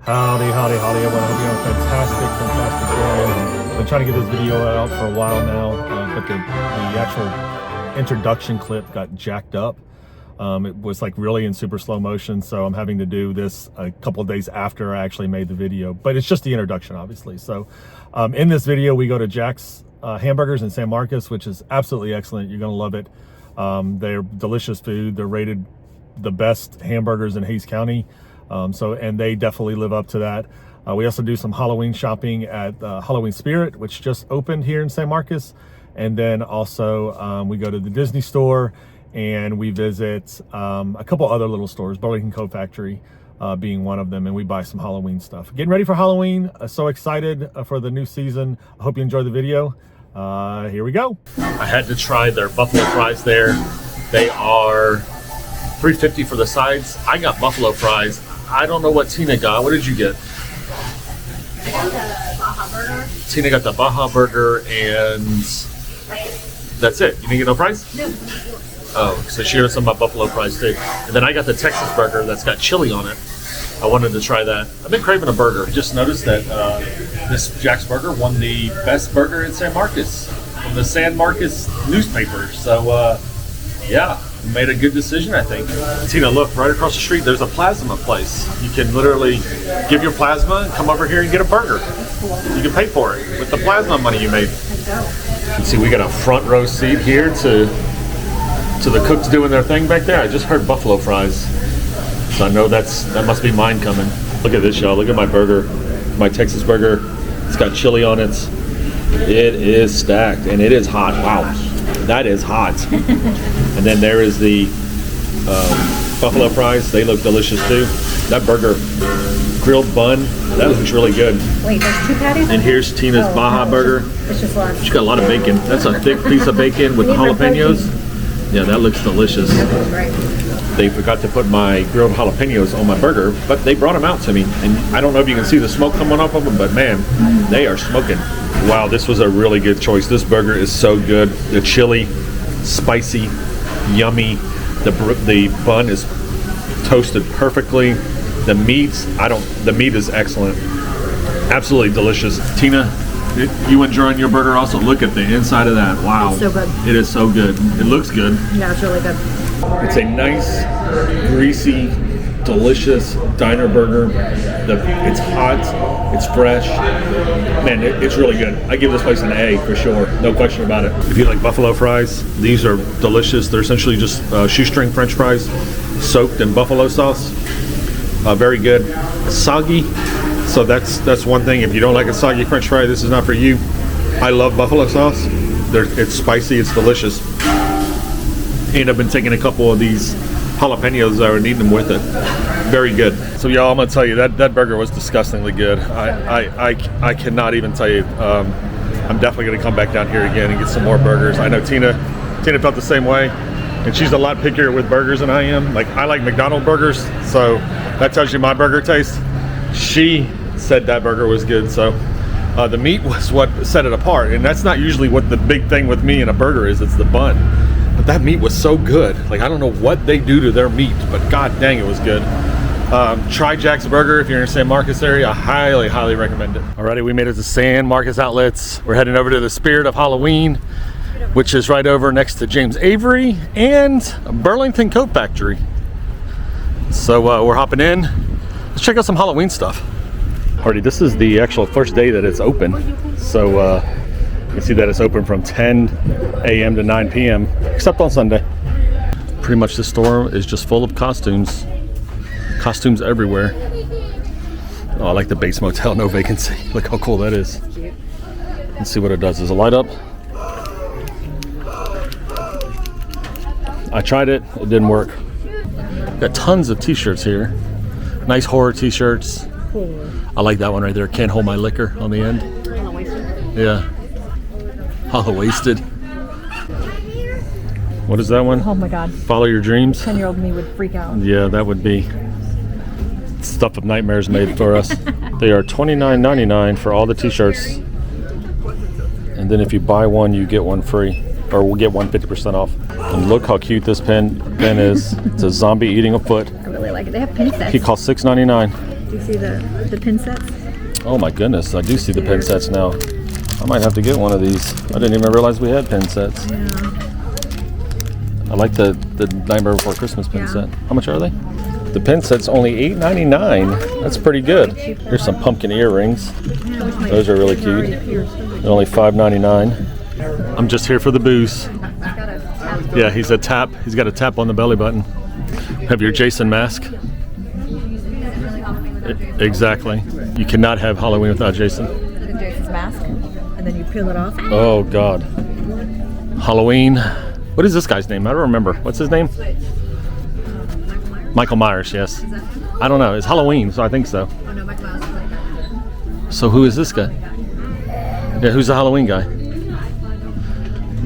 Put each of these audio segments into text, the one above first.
Howdy, howdy, howdy, everyone. I hope you're having a fantastic day. I've been trying to get this video out for a while now, but the actual introduction clip got jacked up. It was like really in super slow motion, so I'm having to do this a couple of days after I actually made the video. But it's just the introduction, obviously. So in this video, we go to Jack's Hamburgers in San Marcos, which is absolutely excellent. You're gonna love it. They're delicious food. They're rated the best hamburgers in Hays County. And they definitely live up to that. We also do some Halloween shopping at Halloween Spirit, which just opened here in San Marcos. And then also we go to the Disney store and we visit a couple other little stores, Burlington Coat Factory being one of them, and we buy some Halloween stuff. Getting ready for Halloween. So excited for the new season. I hope you enjoy the video. Here we go. I had to try their buffalo fries there. They are $3.50 for the sides. I got buffalo fries. I don't know what Tina got. What did you get? I got the Baja Burger. Tina got the Baja Burger and that's it. You didn't get no fries? No. Oh, so she had some of my buffalo fries too. And then I got the Texas burger that's got chili on it. I wanted to try that. I've been craving a burger. I just noticed that this Jack's Burger won the best burger in San Marcos from the San Marcos newspaper. So yeah, made a good decision, I think. Tina, look, right across the street, there's a plasma place. You can literally give your plasma and come over here and get a burger. You can pay for it with the plasma money you made. Let's go. You can see we got a front row seat here to the cooks doing their thing back there. I just heard buffalo fries, so I know that must be mine coming. Look at this, y'all. Look at my burger, my Texas burger. It's got chili on it. It is stacked and it is hot. Wow, that is hot. And then there is the buffalo fries. They look delicious too. That burger, grilled bun, that looks really good. Wait, there's two patties? And here's Tina's Baja Burger. It's just one. She's got a lot of bacon. That's a thick piece of bacon with the jalapenos. Yeah, that looks delicious. Right. They forgot to put my grilled jalapenos on my burger, but they brought them out to me. And I don't know if you can see the smoke coming off of them, but man, they are smoking. Wow, this was a really good choice. This burger is so good. The chili, spicy, yummy. The bun is toasted perfectly. The meat is excellent. Absolutely delicious. Tina, you enjoying your burger also? Look at the inside of that. Wow. It's so good. It is so good. It looks good. Yeah, it's really good. It's a nice, greasy, delicious diner burger. It's hot, it's fresh. Man, it's really good. I give this place an A for sure, no question about it. If you like buffalo fries, these are delicious. They're essentially just shoestring French fries soaked in buffalo sauce. Very good. Soggy, so that's one thing. If you don't like a soggy French fry, this is not for you. I love buffalo sauce. It's spicy, it's delicious. And I've been taking a couple of these jalapenos there and eating them with it. Very good. So y'all, I'm gonna tell you that burger was disgustingly good. I cannot even tell you. I'm definitely gonna come back down here again and get some more burgers. I know Tina felt the same way, and she's a lot pickier with burgers than I am. Like, I like McDonald's burgers, so that tells you my burger taste. She said that burger was good, so the meat was what set it apart, and that's not usually what the big thing with me in a burger is. It's the bun. But that meat was so good. Like, I don't know what they do to their meat, but god dang, it was good. Try Jack's Burger if you're in the San Marcos area. I highly, highly recommend it. Alrighty, we made it to San Marcos Outlets. We're heading over to the Spirit of Halloween, which is right over next to James Avery and Burlington Coat Factory. So we're hopping in. Let's check out some Halloween stuff. Alrighty, this is the actual first day that it's open. So you see that it's open from 10 a.m. to 9 p.m. except on Sunday. Pretty much this store is just full of costumes. Costumes everywhere. Oh, I like the base motel, no vacancy. Look how cool that is. Let's see what it does. Does it light up? I tried it, it didn't work. Got tons of t-shirts here. Nice horror t-shirts. Cool. I like that one right there. Can't hold my liquor on the end. Yeah. Hollow wasted. What is that one? Oh my god. Follow your dreams. 10-year-old me would freak out. Yeah, that would be stuff of nightmares made for us. They are $29.99 for all the t-shirts. And then if you buy one, you get one free. Or we'll get 50% off. And look how cute this pen is. It's a zombie eating a foot. I really like it. They have pin sets. He costs $6.99. Do you see the pin sets? Oh my goodness, I do see the pin sets now. I might have to get one of these. I didn't even realize we had pin sets. Yeah. I like the Nightmare Before Christmas pin Yeah. set. How much are they? The pin set's only $8.99. That's pretty good. Here's some pumpkin earrings. Those are really cute. They're only $5.99. I'm just here for the booze. Yeah, he's got a tap on the belly button. Have your Jason mask. Exactly. You cannot have Halloween without Jason. Look at Jason's mask, and then you peel it off. Oh God. Halloween. What is this guy's name? I don't remember. What's his name? Michael Myers, yes. I don't know. It's Halloween, so I think so. Oh no, Michael Myers. So who is this guy? Yeah, who's the Halloween guy?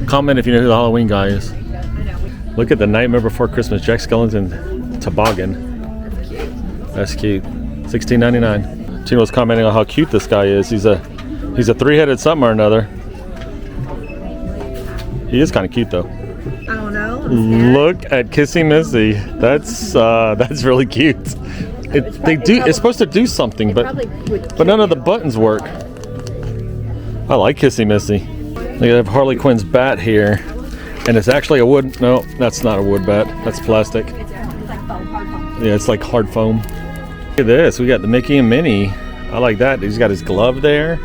Comment if you know who the Halloween guy is. Look at the Nightmare Before Christmas Jack Skellington toboggan. That's cute. $16.99. Tino's commenting on how cute this guy is. He's a three-headed something or another. He is kind of cute though. I don't know. Look at Kissy Missy. That's really cute. It's supposed to do something, but none of the buttons work. I like Kissy Missy. They have Harley Quinn's bat here, and it's actually a wood. No, that's not a wood bat. That's plastic. Yeah, it's like hard foam. Look at this. We got the Mickey and Minnie. I like that. He's got his glove there.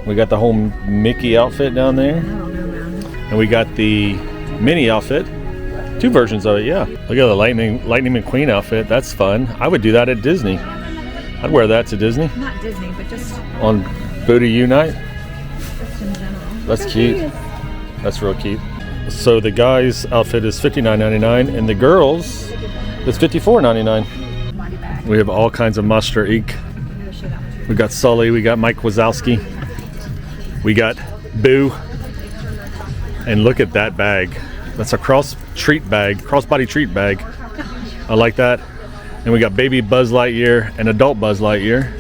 We got the whole Mickey outfit down there, and we got the Minnie outfit. Two versions of it. Yeah. Look at the Lightning McQueen outfit. That's fun. I would do that at Disney. I'd wear that to Disney. Not Disney, but just On Booty U night. in general. That's cute. That's real cute. So the guy's outfit is $59.99 and the girls is $54.99. We have all kinds of Monster Inc. We got Sully, we got Mike Wazowski, we got Boo, and look at that bag. That's a crossbody treat bag. I like that. And we got baby Buzz Lightyear and adult Buzz Lightyear.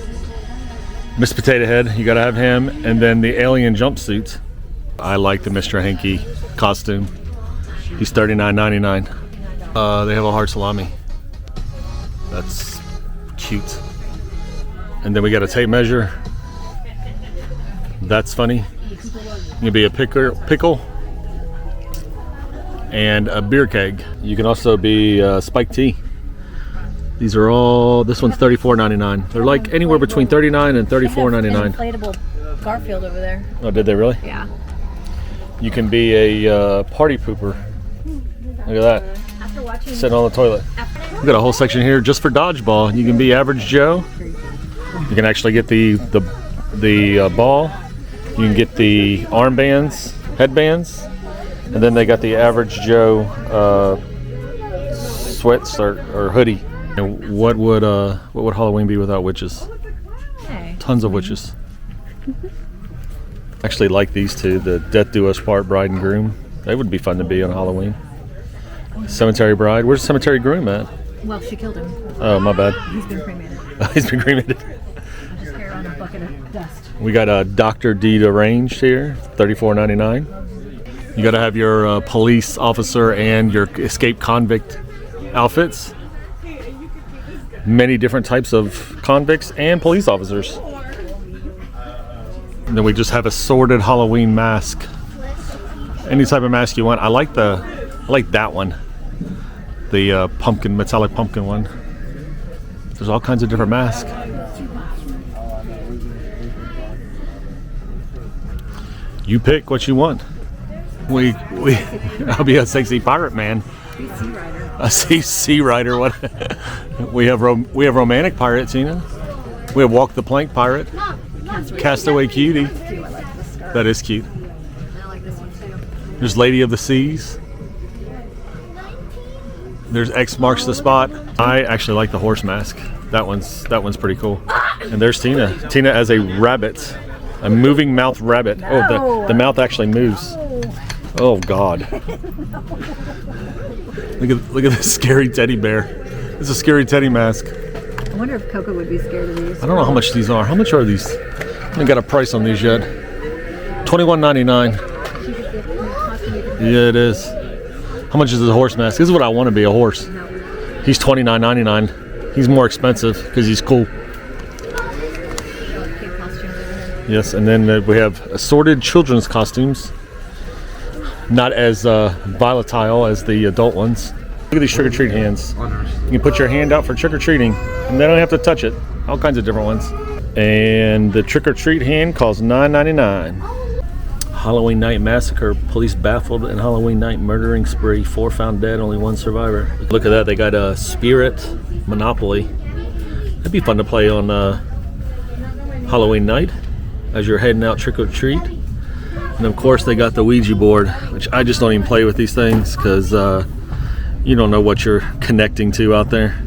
Miss Potato Head, you gotta have him, and then the alien jumpsuit. I like the Mr. Hanky costume. He's $39.99. They have a hard salami. That's cute. And then we got a tape measure. That's funny. You can be a pickle and a beer keg. You can also be spiked tea. These are all, this one's $34.99. They're like anywhere between $39 and $34.99. Inflatable Garfield over there. Oh, did they really? Yeah. You can be a party pooper. Look at that. After watching. Sitting on the toilet. We got a whole section here just for dodgeball. You can be average Joe. You can actually get the ball. You can get the armbands, headbands, and then they got the average Joe sweats or hoodie. And what would Halloween be without witches? Hey. Tons of witches. Actually like these two, the Death Do Us Part Bride and Groom. They would be fun to be on Halloween. Cemetery Bride. Where's Cemetery Groom at? Well, she killed him. Oh, my bad. He's been cremated. He's been cremated. Just hair on a bucket of dust. We got a Dr. D Deranged here, $34.99. You got to have your police officer and your escaped convict outfits. Many different types of convicts and police officers. And then we just have assorted Halloween mask. Any type of mask you want. I like that one. The metallic pumpkin one. There's all kinds of different masks. You pick what you want. I'll be a sexy pirate man. A sea rider. What? we have romantic pirate, Tina. We have walk the plank pirate. Castaway cutie. That is cute. I like this one too. There's Lady of the Seas. There's X marks the spot. I actually like the horse mask. That one's pretty cool. And there's Tina. Tina as a rabbit, a moving mouth rabbit. Oh, the mouth actually moves. Oh God. Look at this scary teddy bear. It's a scary teddy mask. I wonder if Coco would be scared of these. I don't know how much these are. How much are these? I haven't got a price on these yet. $21.99. Yeah, it is. How much is the horse mask? This is what I want to be, a horse. He's $29.99. He's more expensive because he's cool. Yes, and then we have assorted children's costumes. Not as volatile as the adult ones. Look at these trick-or-treat hands. You can put your hand out for trick-or-treating, and they don't have to touch it. All kinds of different ones. And the trick-or-treat hand costs $9.99. Halloween Night Massacre. Police baffled in Halloween night murdering spree. 4 found dead, only 1 survivor. Look at that. They got a Spirit Monopoly. That'd be fun to play on Halloween night as you're heading out trick-or-treat. And of course they got the Ouija board, which I just don't even play with these things because you don't know what you're connecting to out there.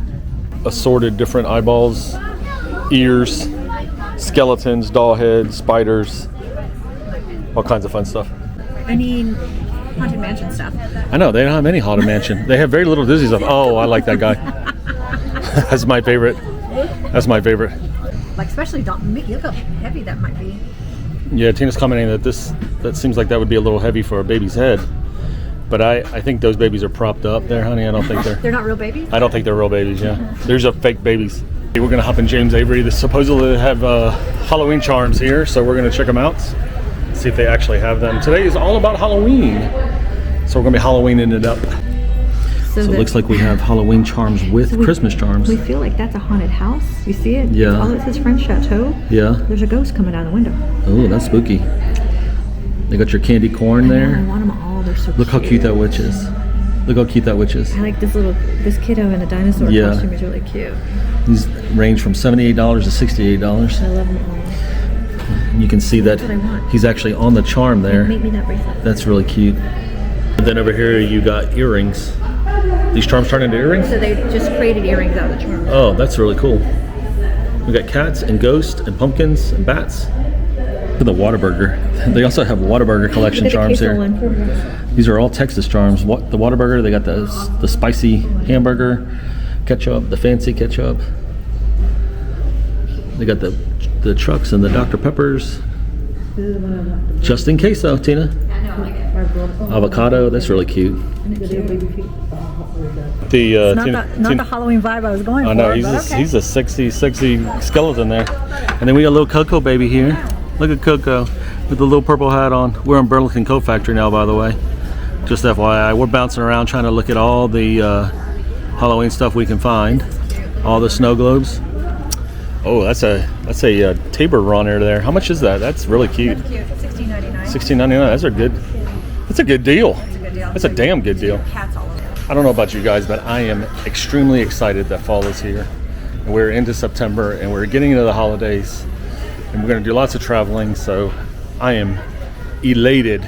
Assorted different eyeballs, ears, skeletons, doll heads, spiders, all kinds of fun stuff. I need Haunted Mansion stuff. I know, they don't have any Haunted Mansion. They have very little Disney stuff. Oh, I like that guy. That's my favorite. That's my favorite. Like, especially Mickey, look how heavy that might be. Yeah, Tina's commenting that that seems like that would be a little heavy for a baby's head. But I think those babies are propped up there, honey. I don't think They're not real babies? I don't think they're real babies, yeah. There's a fake babies. We're going to hop in James Avery. They supposedly have Halloween charms here, so we're going to check them out. See if they actually have them. Today is all about Halloween. So we're going to be Halloweening it up. So it looks like we have Halloween charms with Christmas charms. We feel like that's a haunted house. You see it? Yeah. All it says French Chateau. Yeah. There's a ghost coming out the window. Oh, that's spooky. They got your candy corn there. I want them all. They're so Look how cute that witch is. Look how cute that witch is. I like this kiddo in a dinosaur costume is really cute. These range from $78 to $68. I love them all. You can see that what I want. he's actually on the charm there. Make me that bracelet. That's really cute. And then over here you got earrings. These charms turn into earrings? So they just created earrings out of the charms. Oh, that's really cool. We got cats and ghosts and pumpkins and bats. Look at the Whataburger. They also have Whataburger collection charms here. These are all Texas charms. The Whataburger, they got the spicy hamburger ketchup, the fancy ketchup. They got the trucks and the Dr. Peppers. Just in case though, Tina. Avocado, that's really cute. Not the Halloween vibe I was going for. I know, he's a sexy skeleton there. And then we got a little Coco baby here. Look at Coco with the little purple hat on. We're in Burlington Coat Factory now, by the way. Just FYI, we're bouncing around trying to look at all the Halloween stuff we can find. All the snow globes. Oh, that's a Tabor runner there. How much is that? That's really cute. That's cute. $16.99. $16.99. That's a good deal. That's a good deal. That's a damn good deal. Cats all over. I don't know about you guys, but I am extremely excited that fall is here. And we're into September and we're getting into the holidays. And we're going to do lots of traveling, so I am elated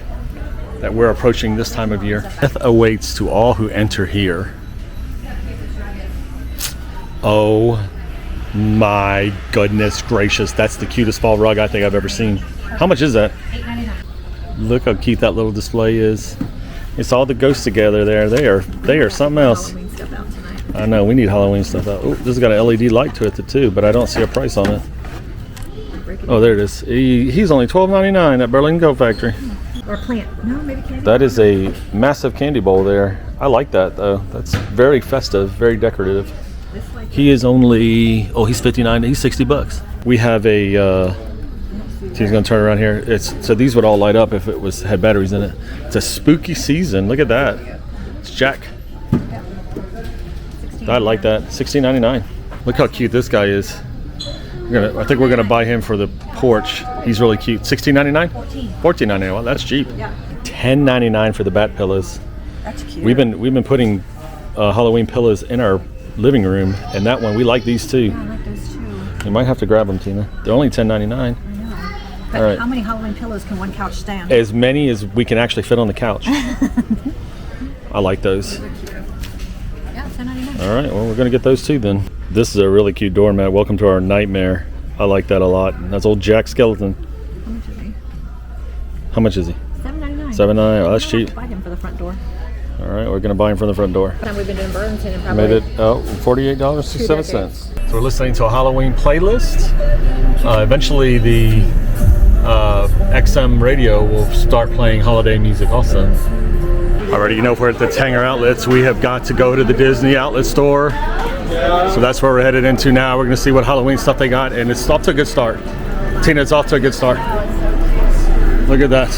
that we're approaching this time of year. Death awaits to all who enter here. Oh my goodness gracious, that's the cutest fall rug I think I've ever seen. How much is that? $8.99. Look how cute that little display is. It's all the ghosts together there. They are something else. Halloween stuff out tonight. I know, we need Halloween stuff out. Oh, this has got an LED light to it too, but I don't see a price on it. Oh, there it is. He's only $12.99 at Burlington Coat Factory. Or plant. No, maybe candy. That is a massive candy bowl there. I like that though. That's very festive, very decorative. He is only, he's $59, he's $60. We have a, he's gonna turn around here. So these would all light up if it had batteries in it. It's a spooky season. Look at that. It's Jack. I like that. $16.99. Look how cute this guy is. I think we're gonna buy him for the porch. He's really cute. $16.99? $14.99. Well, that's cheap. Yeah. $10.99 for the bat pillows. That's cute. We've been putting Halloween pillows in our living room, and that one we like these too. I like those too. You might have to grab them, Tina. They're only $10.99. I know. But All right. how many Halloween pillows can one couch stand? As many as we can actually fit on the couch. I like those. Yeah, $10.99. All right, well, we're gonna get those too then. This is a really cute doormat. Welcome to our nightmare. I like that a lot. That's old Jack Skeleton. How much is he? How much is he? $7.99. $7.99. Oh, that's We'll have cheap. to buy him for the front door. All right, we're gonna buy him from the front door. Time we've been doing Burlington and probably Made it $48.67. 2 decades. So we're listening to a Halloween playlist. Eventually, the XM radio will start playing holiday music also. Alrighty, you know, if we're at the Tanger Outlets, we have got to go to the Disney outlet store. So that's where we're headed into now. We're going to see what Halloween stuff they got, and it's off to a good start. Tina, it's off to a good start. Look at that.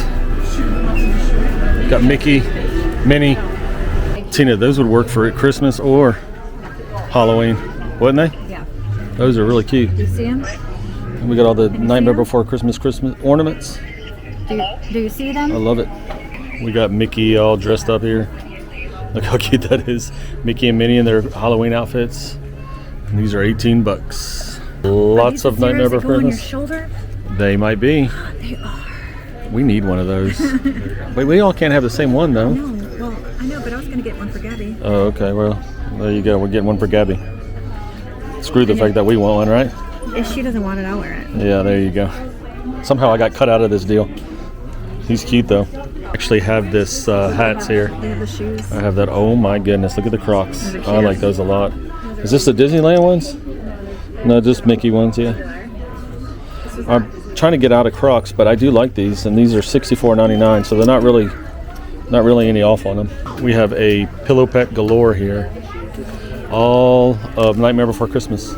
Got Mickey, Minnie. Tina, those would work for Christmas or Halloween, wouldn't they? Yeah. Those are really cute. Do you see them? And we got all the Nightmare Before Christmas ornaments. Do you see them? I love it. We got Mickey all dressed up here. Look how cute that is. Mickey and Minnie in their Halloween outfits. And these are 18 bucks. Lots of Nightmare Before on your Christmas. shoulder? They might be. They are. We need one of those. But we all can't have the same one though. No, well, I know, but I was going to get one for Gabby. Oh, okay. Well, there you go. We're getting one for Gabby. Screw the fact that we want one, right? If she doesn't want it, I'll wear it. Yeah, there you go. Somehow I got cut out of this deal. He's cute though. Actually have this hats here. They have the shoes. I have that. Oh my goodness, look at the Crocs. Those are cute. I like those a lot. Is this the Disneyland ones? No, just Mickey ones, yeah. I'm trying to get out of Crocs, but I do like these, and these are $64.99, so they're not really any off on them. We have a pillow pet galore here. All of Nightmare Before Christmas.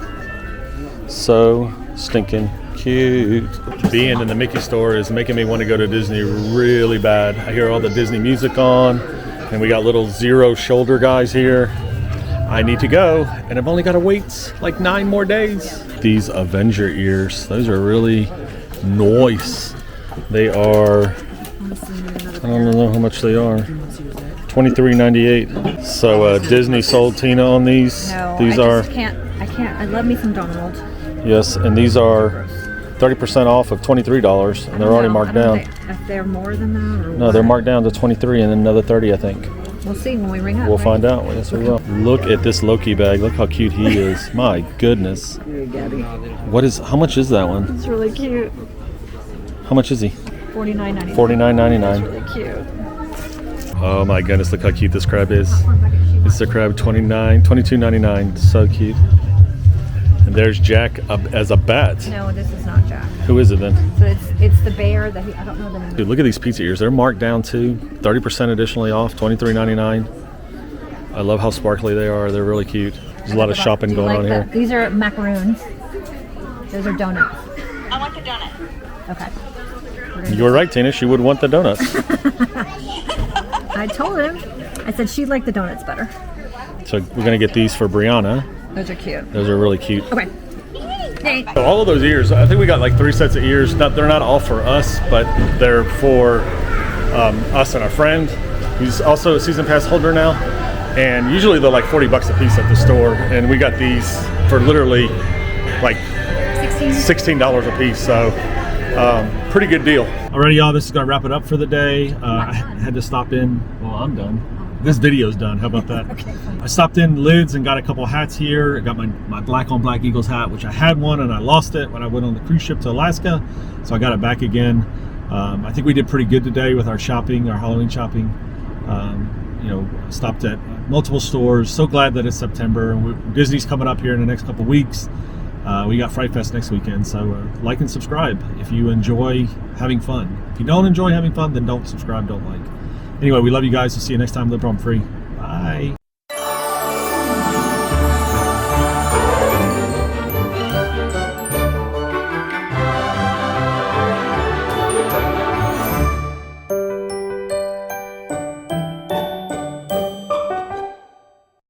So stinking cute. Being in the Mickey store is making me want to go to Disney really bad. I hear all the Disney music on, and we got little zero shoulder guys here. I need to go, and I've only got to wait like 9 more days. These Avenger ears, those are really nice. They are, I don't know how much they are. $23.98. So Disney sold Tina on these. No, these I are. just can't. I can't. I love me some Donald. Yes, and these are 30% off of $23, and they're already marked down. If they're more than that, or No, they're marked down to 23 and then another 30, I think. We'll see when we ring up. We'll right? find out. Yes, we will. Look at this Loki bag. Look how cute he is. My goodness. How much is that one? It's really cute. How much is he? $49.99. $49.99. Really cute. Oh my goodness, look how cute this crab is. It's the crab, $22.99. So cute. And there's Jack as a bat. No, this is not Jack. Who is it then? So it's the bear that I don't know the name. Dude, look at these pizza ears. They're marked down too. 30% additionally off, $23.99. I love how sparkly they are. They're really cute. There's a lot of shopping Do you going like on here. These are macaroons. Those are donuts. I want the donut. Okay. You were right, Tina. She would want the donuts. I told him. I said she'd like the donuts better. So we're going to get these for Brianna. Those are cute. Those are really cute. Okay. Hey. So all of those ears, I think we got like 3 sets of ears. They're not all for us, but they're for us and our friend, who's also a season pass holder now. And usually they're like $40 a piece at the store, and we got these for literally like $16 a piece. So pretty good deal. Alrighty, y'all, this is gonna wrap it up for the day. I had to stop in. Well, I'm done. This video's done. How about that? Okay. I stopped in Lids and got a couple hats here. I got my black on black Eagles hat, which I had one and I lost it when I went on the cruise ship to Alaska. So I got it back again. I think we did pretty good today with our shopping, our Halloween shopping. You know, stopped at multiple stores. So glad that it's September. Disney's coming up here in the next couple weeks. We got Fright Fest next weekend. So like and subscribe if you enjoy having fun. If you don't enjoy having fun, then don't subscribe, don't like. Anyway, we love you guys. We'll see you next time. Live Problem Free. Bye.